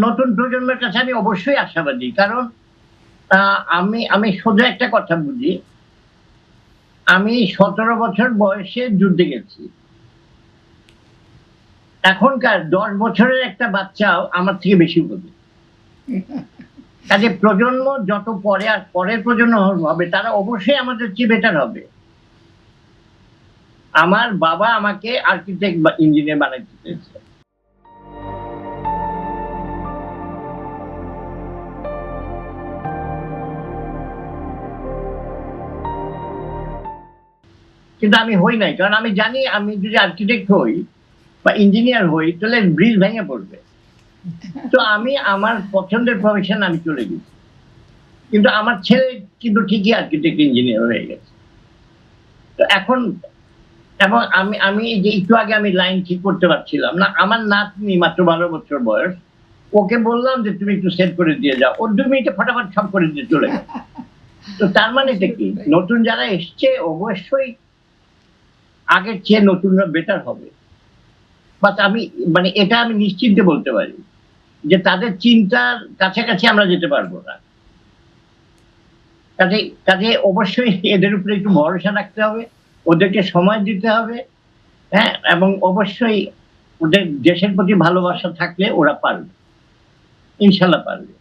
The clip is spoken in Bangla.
নতুন প্রজন্মের কাছে আমি অবশ্যই আশাবাদী। কারণ আমি আমি সোজা একটা কথা বুঝি। আমি ১৭ বছর বয়সে যুদ্ধে গেছি। এখনকার ১০ বছরের একটা বাচ্চাও আমার থেকে বেশি বোঝে। কাজে প্রজন্ম যত পরে আর পরের প্রজন্ম হবে তারা অবশ্যই আমাদের চেয়ে বেটার হবে। আমার বাবা আমাকে আর্কিটেক্ট বা ইঞ্জিনিয়ার বানাইতে চেয়েছে। কিন্তু আমি হই নাই। কারণ আমি জানি আমি যদি আর্কিটেক্ট হই বা ইঞ্জিনিয়ার হই তাহলে ব্রিজ ভেঙে পড়বে। তো আমি আমার পছন্দের প্রফেশন আমি চলে গেছি। কিন্তু আমার ছেলে কিন্তু ঠিকই আর্কিটেক্ট ইঞ্জিনিয়ার হয়ে গেছে। তো এখন এবং আমি আমি যে একটু আগে আমি লাইন ঠিক করতে পারছিলাম না। আমার নাতনি মাত্র ১২ বছর বয়স। ওকে বললাম যে তুমি একটু সেট করে দিয়ে যাও। ও ২ মিনিটে ফটাফট সব করে দিয়ে চলে গেল। তো তার মানে এটা কি? নতুন যারা এসছে অবশ্যই আগের চেয়ে নতুনরা বেটার হবে। বাট আমি মানে এটা আমি নিশ্চিন্তে বলতে পারি যে তাদের চিন্তার কাছাকাছি আমরা যেতে পারবো না। কাজে অবশ্যই এদের উপরে একটু ভরসা রাখতে হবে। ওদেরকে সময় দিতে হবে। হ্যাঁ? এবং অবশ্যই ওদের দেশের প্রতি ভালোবাসা থাকলে ওরা পারবে। ইনশাআল্লাহ পারবে।